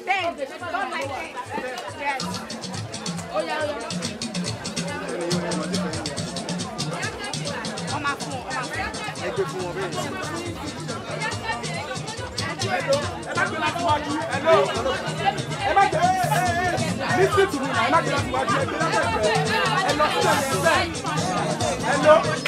Ben, don't like it. Yes. Oh yeah. On my phone. Hello. Listen to me now. Hello.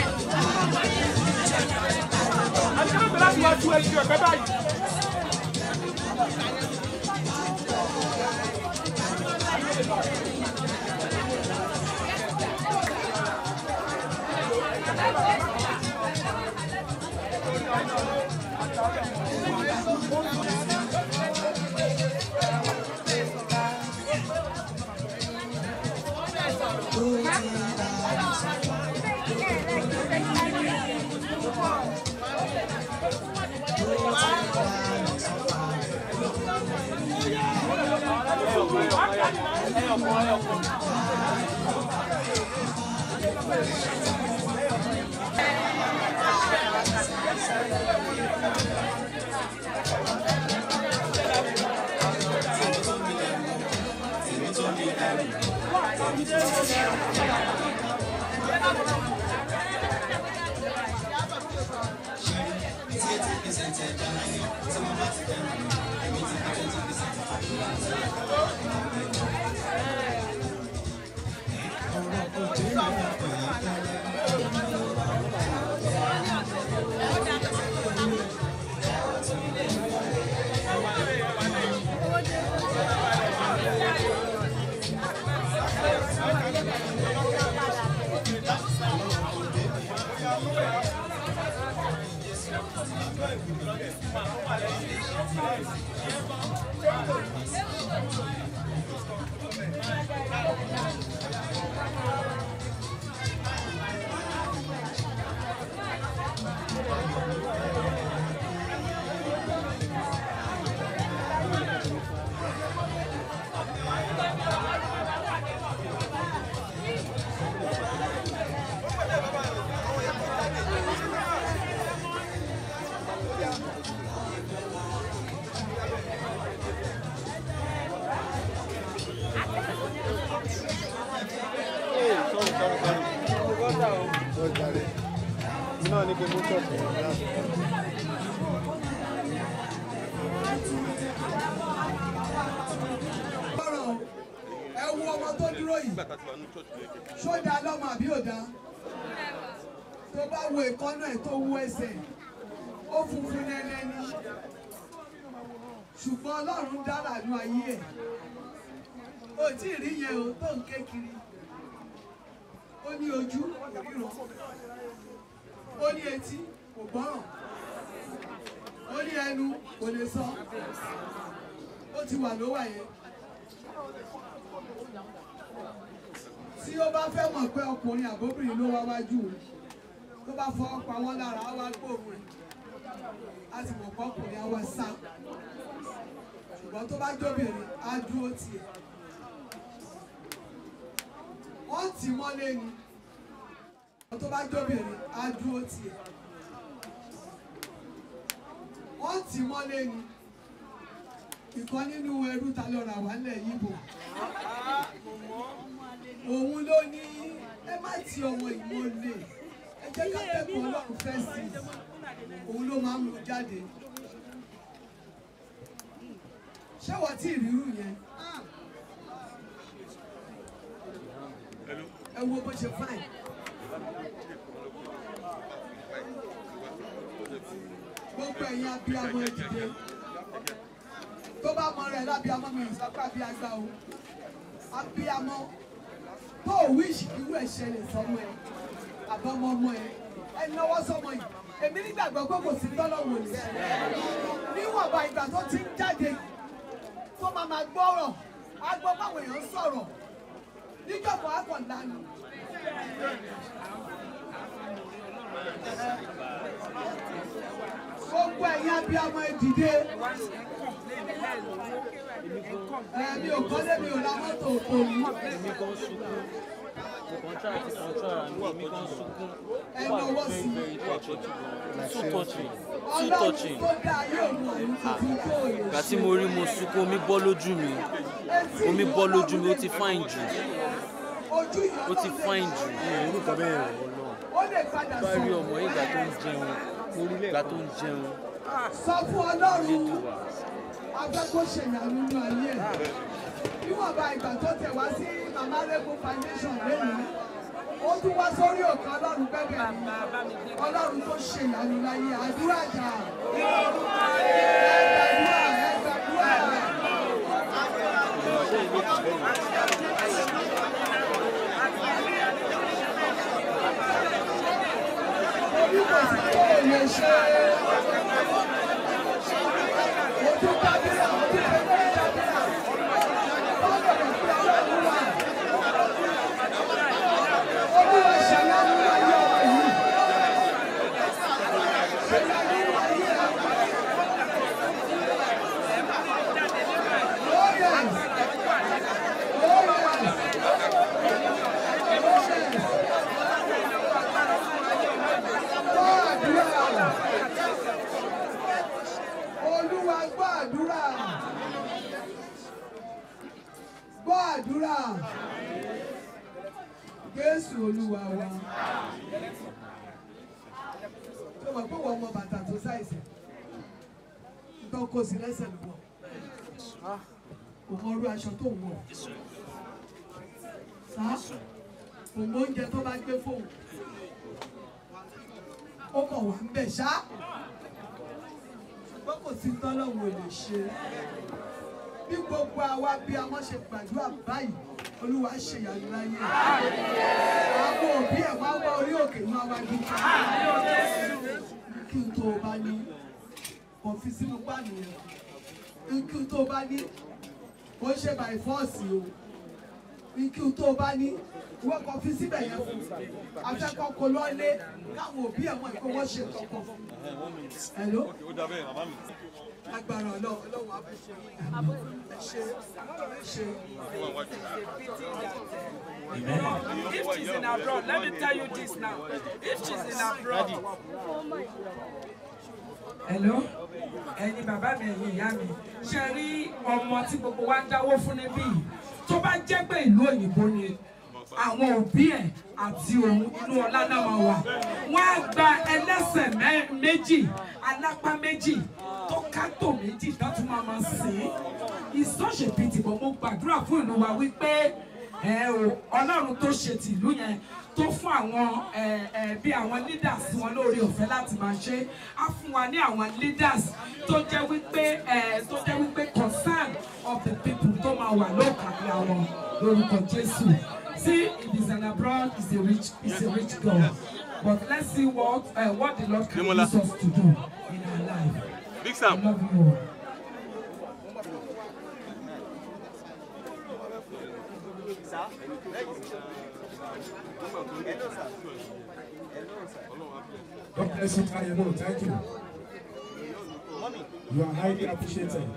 Ṣọ́dá lọ́mọ àbí òdá tó bá wo ìkọ́nà ẹ̀ tó wú ẹsẹ̀ ó funfun nẹ́nẹ́ ní ṣùgbọ́n Ọlọ́run dára ní ayé ẹ̀ ó tí ì rí yẹn o tó ń ké kiri ó ní ojú ríran ó ní etí kò gbọ́ràn ó ní ẹnu kò lè sọ ó ti wà lówà yẹn. Tí ó bá fẹ́ mọ̀ pé ọkùnrin àbóbìnrin ló wá wájú rẹ̀ tó bá fọwọ́ pa wọ́n lára á wá gbóòórùn rẹ̀ á sì mọ̀ pé ọkùnrin á wá sá ṣùgbọ́n tó bá jóbìnrin á dúró tiẹ̀ wọ́n tì mọ́lé ni tó bá jóbìnrin á dúró tiẹ̀ wọ́n tì mọ́lé ni ìkan nínú ẹrú ta lọ rà wá nílẹ̀ Yíbò òun ló ní ẹ má ti ọmọ ìmọ̀lẹ̀ ẹ jẹ́ ká kẹ́kọ̀ọ́ Ọlọ́run fẹ́ sí i òun ló máa ń mú jáde ṣé wọ́n ti ìrírù yẹn ẹ wo bó ṣe fáìn gbogbo ẹ̀yin abiyamọ ẹ dìde tó bá mọ rẹ̀ lábíamọ mi ìsọpá bí agbá o abiyamọ tó wíṣì irú ẹ̀ ṣẹlẹ̀ sọmọ ẹ àbọmọ ọmọ ẹ náwó sọmọ yìí èmi nígbàgbọ́ pé kò sí tọ́lọ́wọ́ lè níwọ̀nba ìgbà tó ti ń jáde tó máa gbọ́rọ̀ á gbọ́ báwọn èèyàn sọ̀rọ̀ níjọba akọ̀dánù Gbogbo ẹ̀yin abiyamọ ẹ dìde. Mi ò kọ́lé mi ò ra mọ́tò òkòlù. Ìgbà tí mo rí mo sunkún, omi bọ́ lójú mi. Omi bọ́ lójú mi, ó ti fine jù. Ó ti fine jù. Orúkọ bẹ́ẹ̀ rẹ̀ Ọlọ́run. Bá rí ọmọ ìgbà tó ń jẹun. Ìgbà tó ń jẹun. Sọ fún Ọlọ́run, abẹ́kọ̀ ṣèyàrá nínú ayé ẹ̀. Níwọ̀nba ìgbà tó tẹ̀ wá sí Mama Rebo Foundation lẹ́yìn, ó tún wá sórí òkè Ọlọ́run bẹ́bẹ̀ ni. Ọlọ́run tó ṣèyàrá láyé àdúrà jà. Àdúrà Jésù Olúwa wa. Ṣé wọ́n pé wọ́n mọ bàtà tó ṣàìsàn? Nítorí kò sí lẹ́sẹ̀ ló wọ̀. Kò mọ irú aṣọ tó ń wọ̀. Kò mọ oúnjẹ tó bá gbé fóun. Ó kàn wá ń bẹ̀ ṣá. Ṣùgbọ́n kò sí tọ́lọ́run ò lè ṣe. Bí gbogbo àwa bí ọmọ ṣe gbàdúrà báyìí, Olúwa ṣe ìyanu láyé. Àwọn òbí ẹ̀ máa wá orí òkè máa wá gíga. Kí n tó o bá ní, kò fi sínú páànù yẹn. Kí n tó o bá ní, kò ṣe by force o. Kí n tó o bá ní, wọ́n kàn fi síbẹ̀ yẹn fún. Afẹ́kọ̀ọ́ kò lọ́lé káwọn òbí ẹ̀ mọ̀ pé wọ́n ṣe kankan fún. Hello? Agbára Ọlọ́run á fi ṣe. If she's in abroad, let me tell you this now. If she's in abroad. Hello? Ẹni bàbá mi ẹ̀yin ìyá mi. Ṣé rí ọmọ tí gbogbo wa ń dáwó fún níbí yìí? Tó bá jẹ́ pé ìlú òyìnbó ni àwọn òbí ẹ̀ àti òun inú ọlá náà máa wà. Wọ́n á gba ẹlẹ́sẹ̀ méjì, alápá méjì, tó kátó méjì tó tún máa sìn. It's such a pity, but mo gbàdúrà fún ìlú wa wípé Ọlọ́run tó ṣe ti ìlú yẹn tó fún àwọn bí àwọn leaders wọn lórí ọ̀fẹ́ láti máa ṣe á fún wa ní àwọn leaders tó jẹ́ wípé concern of the people tó máa wà lókàlẹ̀ àwọn lórúkọ Jésù. See, if he's an abroad, he's a rich God. But let's see what the Lord can use us to do in our life. Big Sam. I love you all. God bless you, Kayemo. Thank you. You are highly appreciated.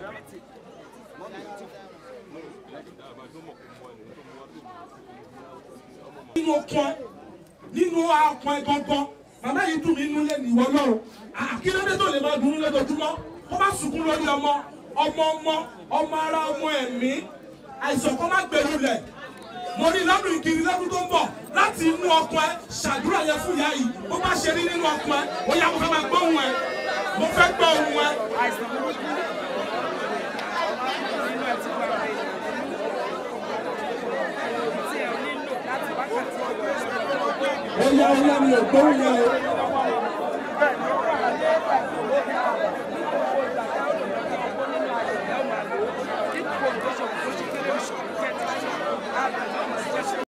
Nínú àpọn gangan màmá yìí dùn mí nínú lé ní ìwọ lọ́rùn kí ló dé tó lè máa dùn ún lójoojúmọ́ kó má sunkún lórí ọmọ ara ọmọ ẹ̀mí àìsàn kan má gbèrú lẹ̀ mo rí lọ́dún ìkiri lọ́dún tó ń bọ̀ láti inú ọkàn ẹ ṣàdúrà yẹn fún ìyá yìí bó bá ṣe rí nínú ọkàn ẹ ó yá mo fẹ́ máa gbọ́ ohùn ẹ mo fẹ́ gbọ́ ohùn ẹ. Ó yá mi ò gbóhùn yẹn o.